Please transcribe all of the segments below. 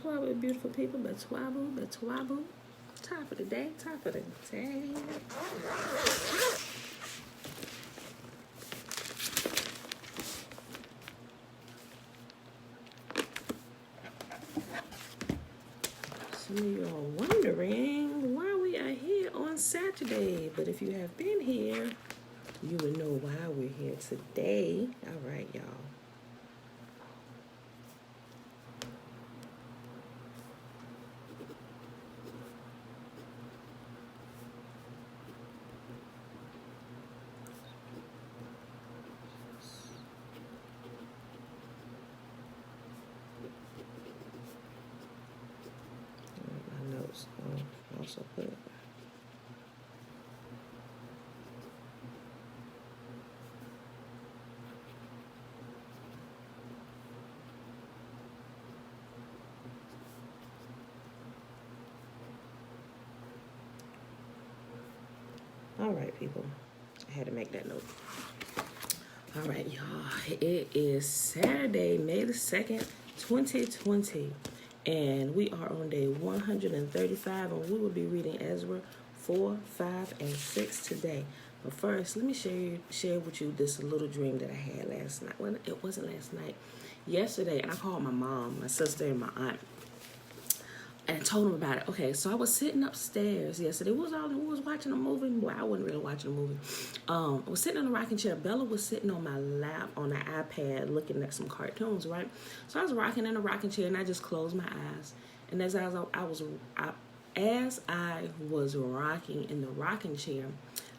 Betwabu, beautiful people. Betwabu, Betwabu. Top of the day, top of the day. Some of you are wondering why we are here on Saturday. But if you have been here, you would know why we're here today. All right, y'all. My notes. Also put it. All right, people. I had to make that note. All right, y'all. It is Saturday, May the 2nd, 2020. And we are on day 135, and we will be reading Ezra 4, 5, and 6 today. But first, let me share with you this little dream that I had last night. Well, it wasn't last night. Yesterday, and I called my mom, my sister, and my aunt, and I told them about it. Okay, so I was sitting upstairs yesterday. We was watching a movie. Well, I wasn't really watching a movie. I was sitting in a rocking chair. Bella was sitting on my lap on the iPad looking at some cartoons, right? So I was rocking in a rocking chair, and I just closed my eyes. And as I was rocking in the rocking chair,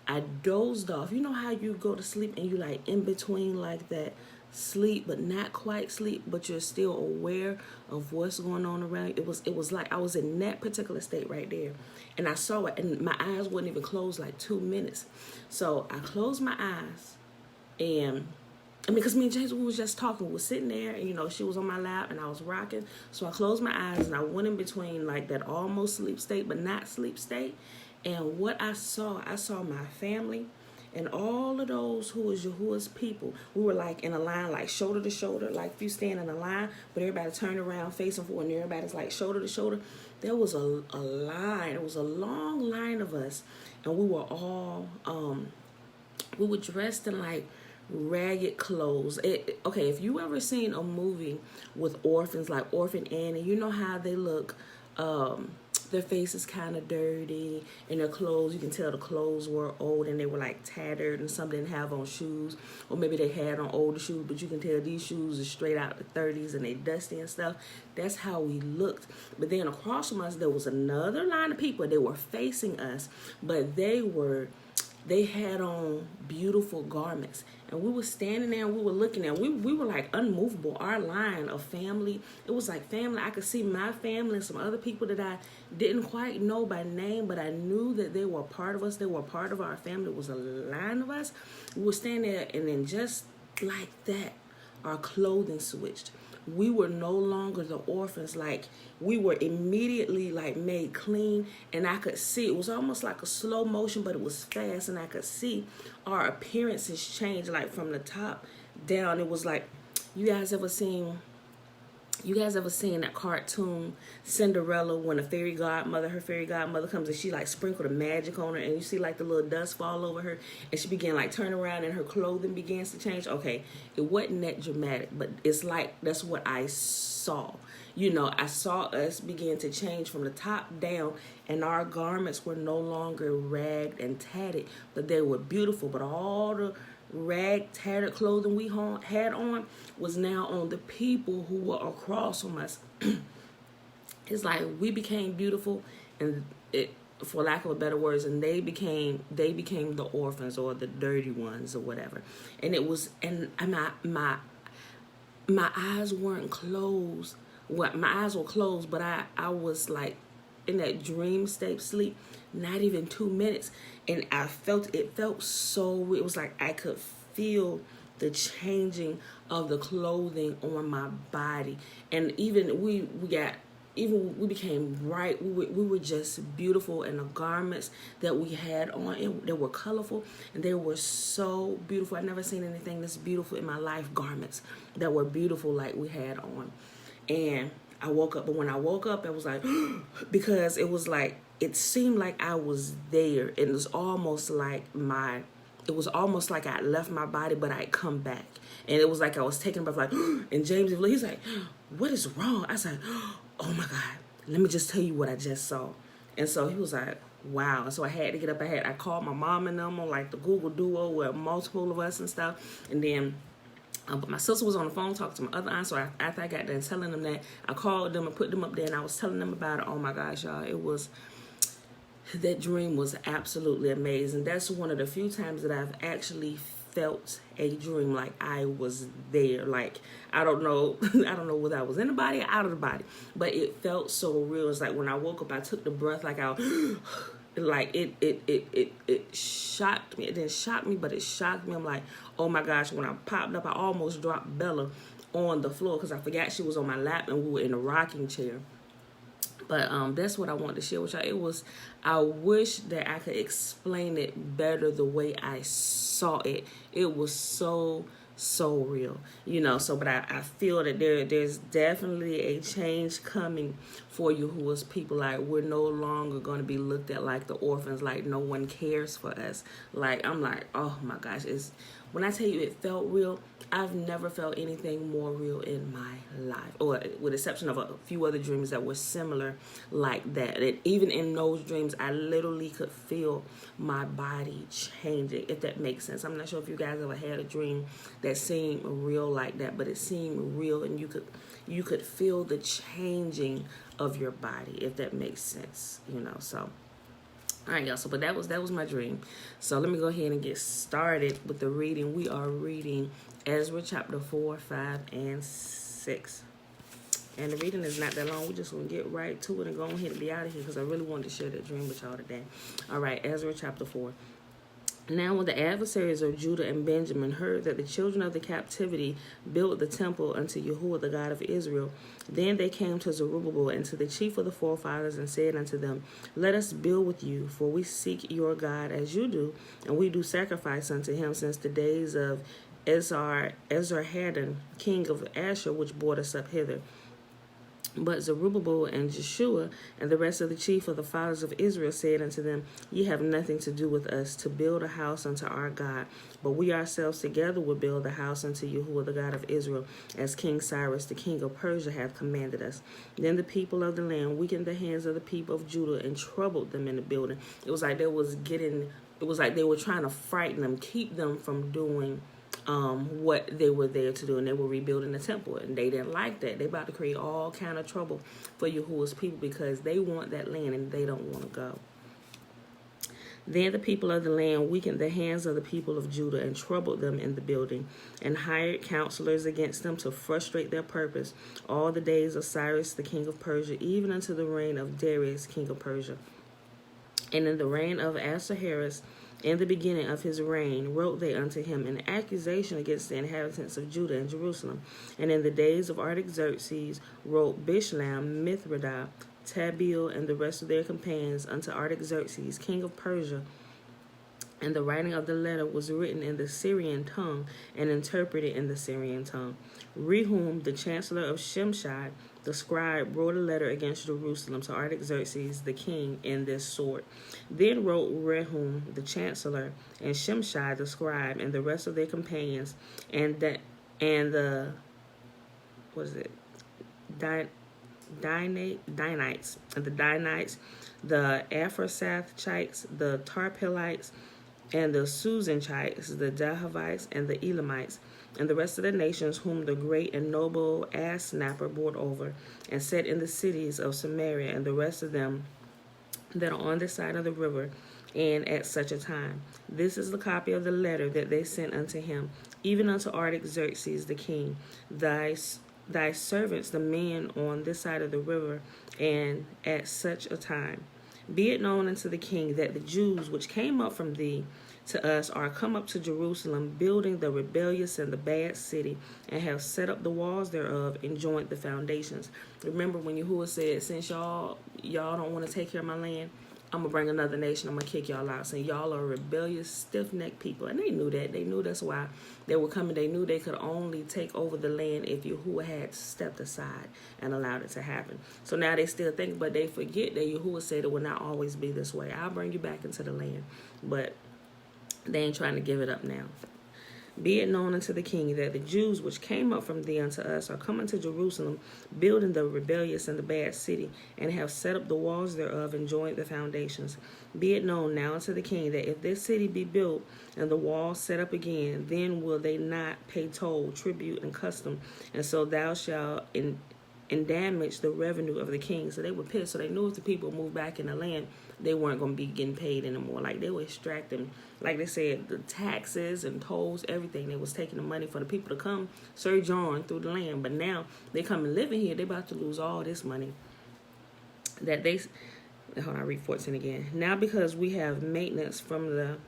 I dozed off. You know how you go to sleep and you like in between like that sleep but not quite sleep, but you're still aware of what's going on around you. It was like I was in that particular state right there, and I saw it, and my eyes wouldn't even close like 2 minutes. So I closed my eyes, and because me and James, we was just talking, we was sitting there, and she was on my lap and I was rocking. So I closed my eyes and I went in between like that almost sleep state but not sleep state. And what I saw my family and all of those who was Yahuwah's people. We were like in a line, like shoulder to shoulder, like if you stand in a line, but everybody turned around facing forward, and everybody's like shoulder to shoulder. There was a line. It was a long line of us, and we were all we were dressed in like ragged clothes. Okay, if you ever seen a movie with orphans, like Orphan Annie, you know how they look. Their face is kind of dirty, and their clothes, you can tell the clothes were old and they were like tattered, and some didn't have on shoes, or maybe they had on older shoes, but you can tell these shoes are straight out the 30s and they dusty and stuff. That's how we looked. But then across from us, there was another line of people. They were facing us, but they had on beautiful garments, and we were standing there and we were looking at, we were like unmovable. Our line of family, it was like family. I could see my family and some other people that I didn't quite know by name, but I knew that they were a part of us. They were a part of our family. It was a line of us. We were standing there, and then just like that, our clothing switched. We were no longer the orphans. Like, we were immediately like made clean, and I could see, it was almost like a slow motion, but it was fast, and I could see our appearances change, like from the top down. It was like, you guys ever seen that cartoon Cinderella, when her fairy godmother comes and she like sprinkled the magic on her, and you see like the little dust fall over her, and she began like turn around and her clothing begins to change? Okay, it wasn't that dramatic, but it's like that's what I saw. I saw us begin to change from the top down, and our garments were no longer ragged and tatted, but they were beautiful. But all the tattered clothing we had on was now on the people who were across from us. It's like we became beautiful, and for lack of better words, and they became the orphans or the dirty ones or whatever. And it was, and my eyes weren't closed. My eyes were closed, but I was like in that dream state sleep, not even 2 minutes, and it felt so, it was like I could feel the changing of the clothing on my body. And even we became bright. We were just beautiful, and the garments that we had on, they were colorful, and they were so beautiful. I've never seen anything this beautiful in my life. Garments that were beautiful like we had on. And I woke up. But when I woke up, it was like, because it was like, it seemed like I was there. It was almost like I left my body, but I'd come back. And it was like I was taking a breath, like, and James, he's like, what is wrong? I was like, oh my God, let me just tell you what I just saw. And so he was like, wow. And so I had to get up. I called my mom and them on like the Google Duo with multiple of us and stuff. And then, but my sister was on the phone talking to my other aunt. So after I got done telling them that, I called them and put them up there and I was telling them about it. Oh my gosh, y'all. That dream was absolutely amazing. That's one of the few times that I've actually felt a dream like I was there. Like, I don't know whether I was in the body or out of the body, but it felt so real. It's like when I woke up, I took the breath like I like it shocked me. It didn't shock me, but it shocked me. I'm like, oh my gosh. When I popped up, I almost dropped Bella on the floor because I forgot she was on my lap and we were in a rocking chair. But that's what I wanted to share with y'all. I wish that I could explain it better the way I saw it. It was so real, but I feel that there's definitely a change coming for you who is people. Like, we're no longer going to be looked at like the orphans, like no one cares for us. Like, I'm like, oh my gosh, when I tell you it felt real, I've never felt anything more real in my life, or with the exception of a few other dreams that were similar like that. And even in those dreams, I literally could feel my body changing, if that makes sense. I'm not sure if you guys ever had a dream that seemed real like that, but it seemed real, and you could feel the changing of your body, if that makes sense, so. All right, y'all. So, but that was my dream. So let me go ahead and get started with the reading. We are reading Ezra chapter 4, 5, and 6. And the reading is not that long. We're just going to get right to it and go ahead and be out of here because I really wanted to share that dream with y'all today. All right, Ezra chapter 4. Now when the adversaries of Judah and Benjamin heard that the children of the captivity built the temple unto Yahuwah the God of Israel, then they came to Zerubbabel and to the chief of the forefathers and said unto them, Let us build with you, for we seek your God as you do, and we do sacrifice unto him since the days of Esarhaddon, king of Ashur, which brought us up hither. But Zerubbabel and Jeshua and the rest of the chief of the fathers of Israel said unto them, Ye have nothing to do with us to build a house unto our God, but we ourselves together will build a house unto Yahuwah the God of Israel, as King Cyrus the king of Persia hath commanded us. Then the people of the land weakened the hands of the people of Judah and troubled them in the building. It was like they were trying to frighten them, keep them from doing what they were there to do, and they were rebuilding the temple, and they didn't like that. They about to create all kind of trouble for Yahuwah's people because they want that land and they don't want to go. Then the people of the land weakened the hands of the people of Judah and troubled them in the building, and hired counselors against them to frustrate their purpose all the days of Cyrus the king of Persia, even unto the reign of Darius king of Persia. And in the reign of Ahasuerus, in the beginning of his reign, wrote they unto him an accusation against the inhabitants of Judah and Jerusalem. And in the days of Artaxerxes wrote Bishlam, Mithridath, Tabeel, and the rest of their companions unto Artaxerxes, king of Persia. And the writing of the letter was written in the Syrian tongue and interpreted in the Syrian tongue. Rehum, the chancellor of Shimshai, the scribe, wrote a letter against Jerusalem to Artaxerxes the king in this sort. Then wrote Rehum, the chancellor, and Shimshai the scribe, and the rest of their companions, Danites, the Aphrasathites, the Tarpelites, and the Susanchites, the Dahavites, and the Elamites, and the rest of the nations whom the great and noble ass snapper brought over, and set in the cities of Samaria, and the rest of them that are on this side of the river, and at such a time. This is the copy of the letter that they sent unto him, even unto Artaxerxes the king, thy servants, the men on this side of the river, and at such a time. Be it known unto the king that the Jews which came up from thee to us are come up to Jerusalem, building the rebellious and the bad city, and have set up the walls thereof and joined the foundations. Remember when Yahuwah said, since y'all don't want to take care of my land, I'm going to bring another nation. I'm going to kick y'all out. Saying y'all are rebellious, stiff-necked people. And they knew that. They knew that's why they were coming. They knew they could only take over the land if Yahuwah had stepped aside and allowed it to happen. So now they still think, but they forget that Yahuwah said it will not always be this way. I'll bring you back into the land. But they ain't trying to give it up now. Be it known unto the king that the Jews which came up from thee unto us are coming to Jerusalem, building the rebellious and the bad city, and have set up the walls thereof and joined the foundations. Be it known now unto the king that if this city be built and the walls set up again, then will they not pay toll, tribute, and custom, and so thou shalt and damage the revenue of the king. So they were pissed. So they knew if the people moved back in the land, they weren't going to be getting paid anymore. Like they were extracting, like they said, the taxes and tolls, everything. They was taking the money for the people to come sojourn through the land. But now they come and live in here. They about to lose all this money that they, hold on, I read 14 again. Now because we have maintenance from the,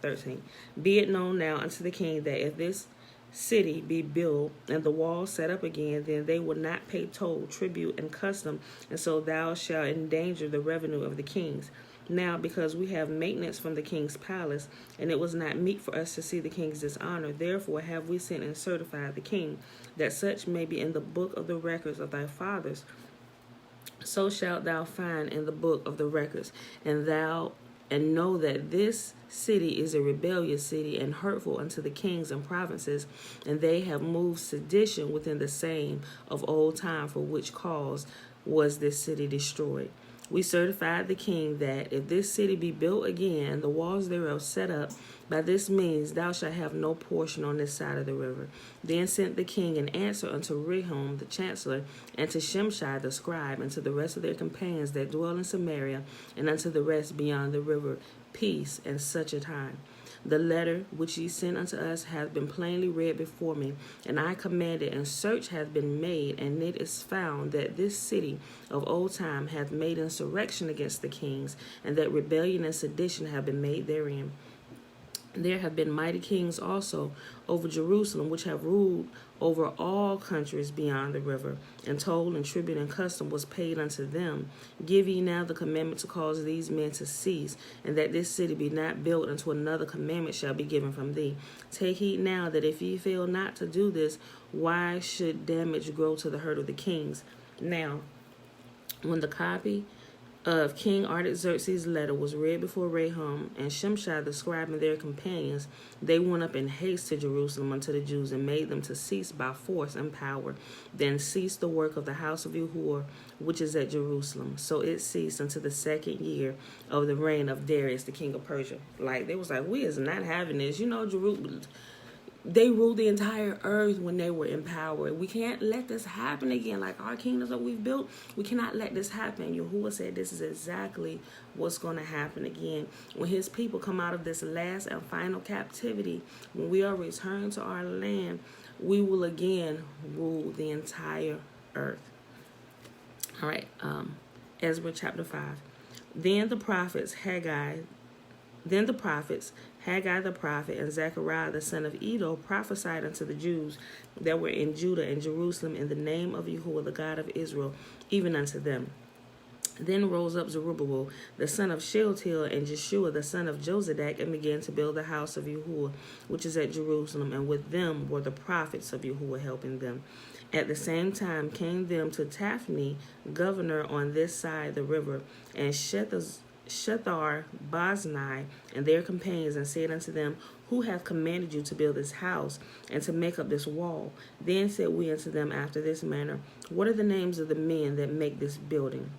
13. Be it known now unto the king that if this city be built and the walls set up again, then they will not pay toll, tribute, and custom, and so thou shalt endanger the revenue of the kings. Now, because we have maintenance from the king's palace, and it was not meet for us to see the king's dishonor, therefore have we sent and certified the king, that such may be in the book of the records of thy fathers. So shalt thou find in the book of the records, and know that this city is a rebellious city and hurtful unto the kings and provinces, and they have moved sedition within the same of old time, for which cause was this city destroyed. We certified the king that if this city be built again, the walls thereof set up, by this means thou shalt have no portion on this side of the river. Then sent the king an answer unto Rehum the chancellor, and to Shimshai the scribe, and to the rest of their companions that dwell in Samaria, and unto the rest beyond the river, peace and such a time. The letter which ye sent unto us hath been plainly read before me, and I commanded, and search hath been made, and it is found that this city of old time hath made insurrection against the kings, and that rebellion and sedition have been made therein. There have been mighty kings also over Jerusalem, which have ruled over all countries beyond the river, and toll and tribute and custom was paid unto them. Give ye now the commandment to cause these men to cease, and that this city be not built until another commandment shall be given from thee. Take heed now that if ye fail not to do this, why should damage grow to the hurt of the kings? Now, when the copy of King Artaxerxes' letter was read before Rehum and Shimshai the scribe and their companions, they went up in haste to Jerusalem unto the Jews, and made them to cease by force and power. Then ceased the work of the house of Yahuwah, which is at Jerusalem. So it ceased until the 2nd year of the reign of Darius, the king of Persia. Like, they was like, we is not having this. Jerusalem, they ruled the entire earth when they were in power. We can't let this happen again. Like our kingdoms that we've built, we cannot let this happen. Yahuwah said this is exactly what's going to happen again. When his people come out of this last and final captivity, when we are returned to our land, we will again rule the entire earth. All right, Ezra chapter 5. Then the prophets Haggai the prophet and Zechariah the son of Edo prophesied unto the Jews that were in Judah and Jerusalem in the name of Yahuwah the God of Israel, even unto them. Then rose up Zerubbabel the son of Shealtiel and Jeshua the son of Jozadak, and began to build the house of Yahuwah, which is at Jerusalem, and with them were the prophets of Yahuwah helping them. At the same time came them to Taphni, governor on this side the river, and Shethar-Boznai and their companions, and said unto them, Who hath commanded you to build this house and to make up this wall? Then said we unto them after this manner, What are the names of the men that make this building?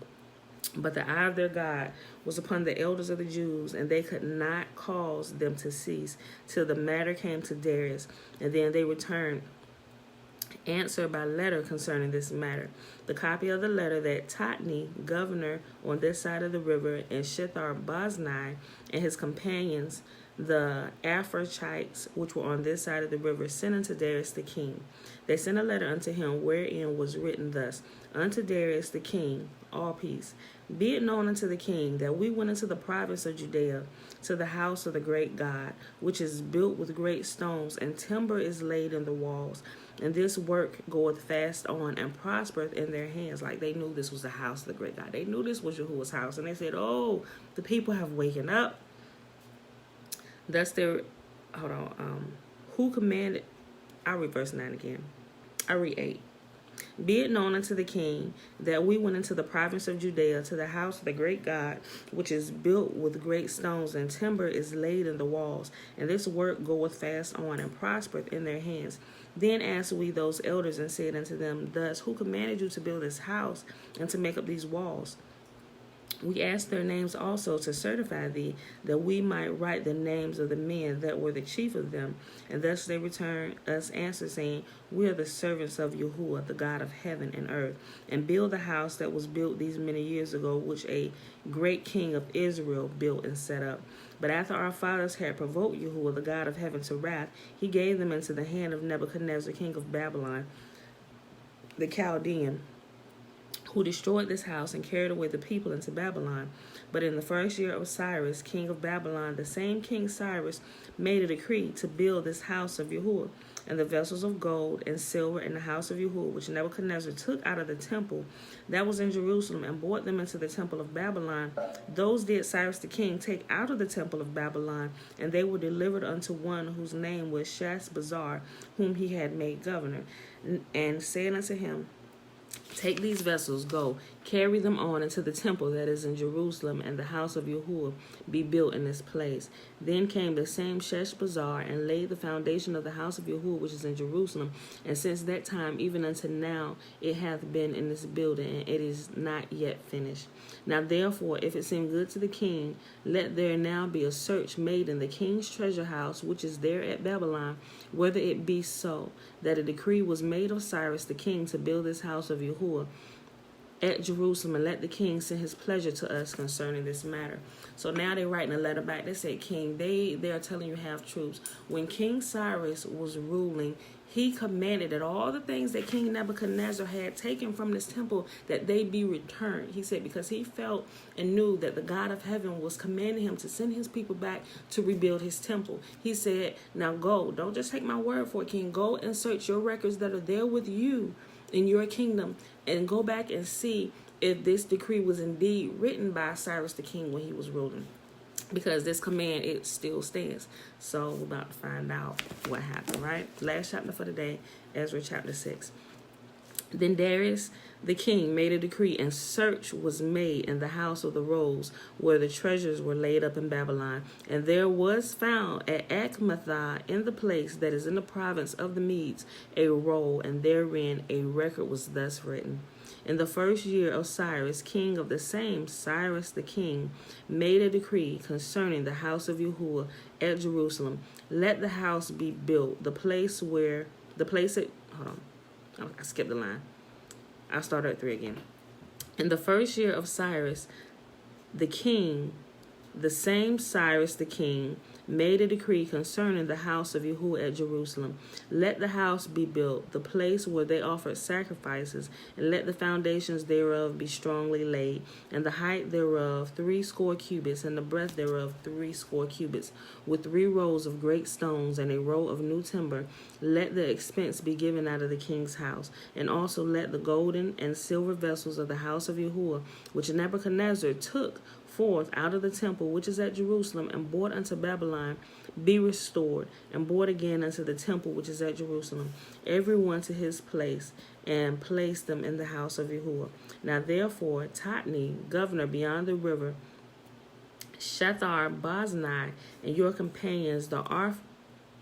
But the eye of their God was upon the elders of the Jews, and they could not cause them to cease, till the matter came to Darius, and then they returned answer by letter concerning this matter. The copy of the letter that Tatni, governor on this side of the river, and Shethar-Boznai and his companions, the Aphraites, which were on this side of the river, sent unto Darius the king. They sent a letter unto him, wherein was written thus, Unto Darius the king, all peace. Be it known unto the king that we went into the province of Judea, to the house of the great God, which is built with great stones, and timber is laid in the walls. And this work goeth fast on, and prospereth in their hands. Like they knew this was the house of the great God. They knew this was Yahuwah's house. And they said, oh, the people have waken up. Thus there, who commanded, I'll read verse 9 again. I read 8. Be it known unto the king that we went into the province of Judea to the house of the great God, which is built with great stones, and timber is laid in the walls, and this work goeth fast on, and prospereth in their hands. Then asked we those elders, and said unto them, thus, who commanded you to build this house, and to make up these walls? We asked their names also to certify thee, that we might write the names of the men that were the chief of them. And thus they returned us answer, saying, we are the servants of Yahuwah, the God of heaven and earth, and build the house that was built these many years ago, which a great king of Israel built and set up. But after our fathers had provoked Yahuwah, the God of heaven, to wrath, he gave them into the hand of Nebuchadnezzar, king of Babylon, the Chaldean, who destroyed this house and carried away the people into Babylon. But in the first year of Cyrus, king of Babylon, the same King Cyrus made a decree to build this house of Yahuwah, and the vessels of gold and silver in the house of Yahuwah, which Nebuchadnezzar took out of the temple that was in Jerusalem, and brought them into the temple of Babylon. Those did Cyrus the king take out of the temple of Babylon, and they were delivered unto one whose name was Shashbazzar, whom he had made governor, and said unto him, take these vessels, go, carry them on into the temple that is in Jerusalem, and the house of Yahuwah be built in this place. Then came the same Sheshbazzar, and laid the foundation of the house of Yahuwah which is in Jerusalem. And since that time, even unto now, it hath been in this building, and it is not yet finished. Now therefore, if it seem good to the king, let there now be a search made in the king's treasure house, which is there at Babylon, whether it be so, that a decree was made of Cyrus the king to build this house of Yahuwah at Jerusalem, and let the king send his pleasure to us concerning this matter. So now they're writing a letter back. They say, king, they are telling you half truths. When King Cyrus was ruling, he commanded that all the things that King Nebuchadnezzar had taken from this temple, that they be returned. He said, because he felt and knew that the God of heaven was commanding him to send his people back to rebuild his temple. He said, now go, don't just take my word for it, king. Go and search your records that are there with you in your kingdom, and go back and see if this decree was indeed written by Cyrus the king when he was ruling. Because this command, it still stands. So we're about to find out what happened, right? Last chapter for the day, Ezra chapter 6. Then Darius the king made a decree, and search was made in the house of the rolls, where the treasures were laid up in Babylon. And there was found at Achmethah, in the place that is in the province of the Medes, a roll, and therein a record was thus written. In the first year of Cyrus, king of the same Cyrus the king, made a decree concerning the house of Yahuwah at Jerusalem. Let the house be built, I skipped the line. I'll start at 3 again. In the first year of Cyrus the king, the same Cyrus the king, made a decree concerning the house of Yahuwah at Jerusalem. Let the house be built, the place where they offered sacrifices, and let the foundations thereof be strongly laid, and the height thereof 60 cubits, and the breadth thereof 60 cubits, with 3 rows of great stones, and a row of new timber. Let the expense be given out of the king's house, and also let the golden and silver vessels of the house of Yahuwah, which Nebuchadnezzar took forth out of the temple which is at Jerusalem, and brought unto Babylon, be restored, and brought again unto the temple which is at Jerusalem, every one to his place, and place them in the house of Yahuwah. Now therefore Tatni, governor beyond the river, Shethar Boznai, and your companions, the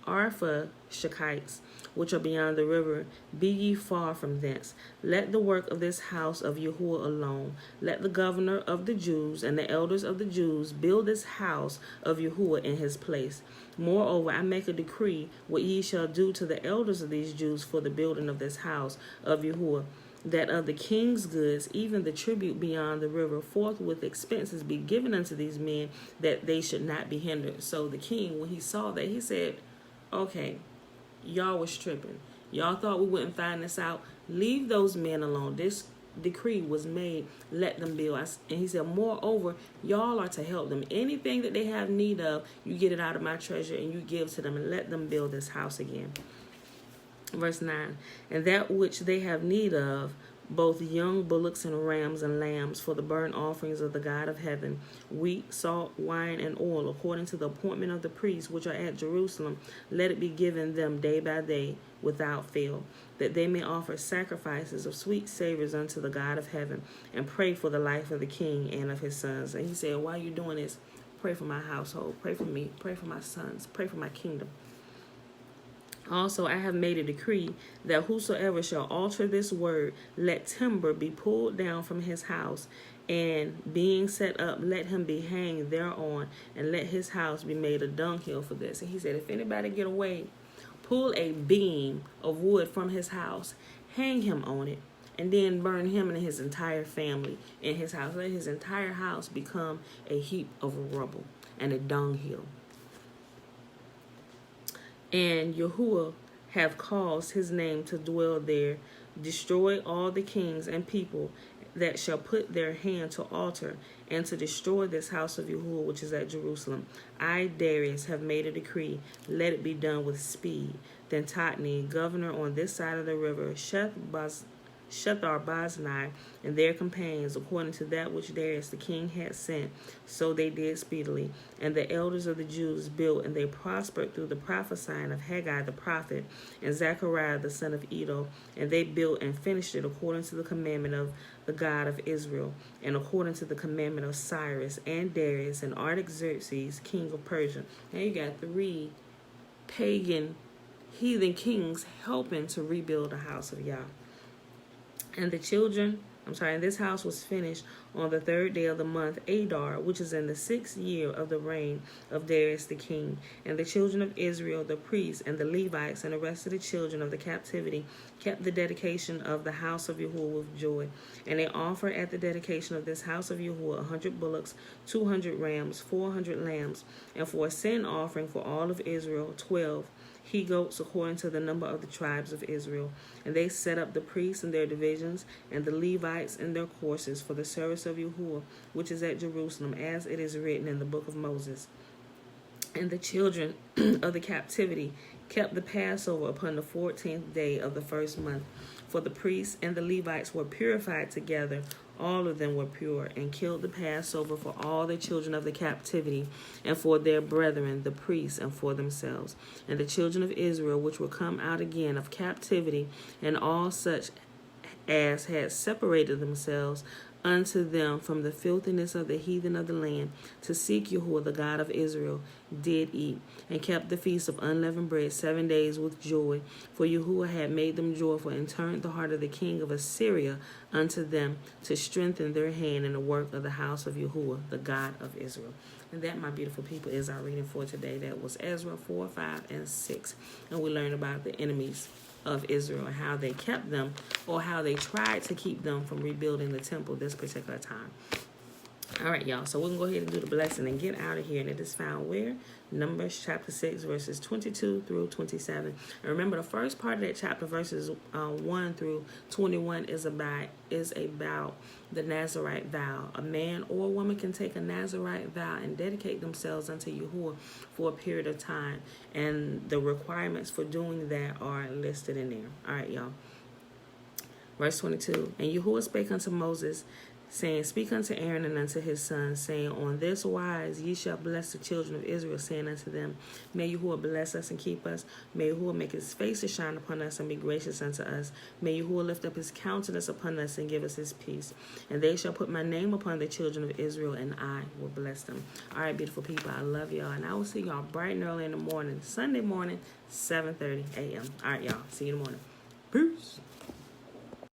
Arphakshites, which are beyond the river, be ye far from thence. Let the work of this house of Yahuwah alone. Let the governor of the Jews and the elders of the Jews build this house of Yahuwah in his place. Moreover, I make a decree what ye shall do to the elders of these Jews for the building of this house of Yahuwah, that of the king's goods, even the tribute beyond the river, forthwith expenses be given unto these men, that they should not be hindered. So the king, when he saw that, he said, okay, y'all was tripping. Y'all thought we wouldn't find this out. Leave those men alone. This decree was made. Let them build. And he said, moreover, y'all are to help them. Anything that they have need of, you get it out of my treasure and you give to them, and let them build this house again. Verse 9, and that which they have need of, both young bullocks and rams and lambs for the burnt offerings of the God of heaven, wheat, salt, wine, and oil, according to the appointment of the priests which are at Jerusalem. Let it be given them day by day without fail, that they may offer sacrifices of sweet savors unto the God of heaven, and pray for the life of the king and of his sons. And he said, while you're doing this, pray for my household, pray for me, pray for my sons, pray for my kingdom. Also, I have made a decree that whosoever shall alter this word, let timber be pulled down from his house, and being set up, let him be hanged thereon, and let his house be made a dunghill for this. And he said, if anybody get away, pull a beam of wood from his house, hang him on it, and then burn him and his entire family in his house. Let his entire house become a heap of rubble and a dunghill. And Yahuwah have caused his name to dwell there. Destroy all the kings and people that shall put their hand to alter, and to destroy this house of Yahuwah which is at Jerusalem. I, Darius, have made a decree. Let it be done with speed. Then Totni, governor on this side of the river, Shethar-Boznai, and their companions, according to that which Darius the king had sent, so they did speedily. And the elders of the Jews built, and they prospered through the prophesying of Haggai the prophet and Zechariah the son of Iddo. And they built and finished it according to the commandment of the God of Israel, and according to the commandment of Cyrus and Darius and Artaxerxes, king of Persia. Now you got 3 pagan heathen kings helping to rebuild the house of Yah. And this house was finished on the 3rd day of the month Adar, which is in the 6th year of the reign of Darius the king. And the children of Israel, the priests and the Levites, and the rest of the children of the captivity, kept the dedication of the house of Yahuwah with joy. And they offered at the dedication of this house of Yahuwah 100 bullocks, 200 rams, 400 lambs, and for a sin offering for all of Israel, 12 he-goats according to the number of the tribes of Israel. And they set up the priests in their divisions, and the Levites in their courses, for the service of Yahuwah, which is at Jerusalem, as it is written in the book of Moses. And the children of the captivity kept the Passover upon the 14th day of the first month. For the priests and the Levites were purified together, all of them were pure, and killed the Passover for all the children of the captivity, and for their brethren, the priests, and for themselves. And the children of Israel, which were come out again of captivity, and all such as had separated themselves unto them from the filthiness of the heathen of the land, to seek Yahuwah the God of Israel, did eat, and kept the feast of unleavened bread 7 days with joy. For Yahuwah had made them joyful, and turned the heart of the king of Assyria unto them, to strengthen their hand in the work of the house of Yahuwah the God of Israel. And that, my beautiful people, is our reading for today. That was Ezra 4, 5, and 6. And we learned about the enemies of Israel and how they kept them, or how they tried to keep them from rebuilding the temple this particular time. All right, y'all. So we're going to go ahead and do the blessing and get out of here. And it is found where? Numbers chapter 6, verses 22 through 27. And remember, the first part of that chapter, verses 1 through 21, is about the Nazirite vow. A man or a woman can take a Nazirite vow and dedicate themselves unto Yahuwah for a period of time. And the requirements for doing that are listed in there. All right, y'all. Verse 22. And Yahuwah spake unto Moses, saying, Speak unto Aaron and unto his sons, saying, On this wise ye shall bless the children of Israel, saying unto them, May Yahuwah bless us and keep us. May Yahuwah make his face to shine upon us and be gracious unto us. May Yahuwah lift up his countenance upon us and give us his peace. And they shall put my name upon the children of Israel, and I will bless them. All right, beautiful people, I love y'all. And I will see y'all bright and early in the morning, Sunday morning, 7:30 a.m. All right, y'all. See you in the morning. Peace.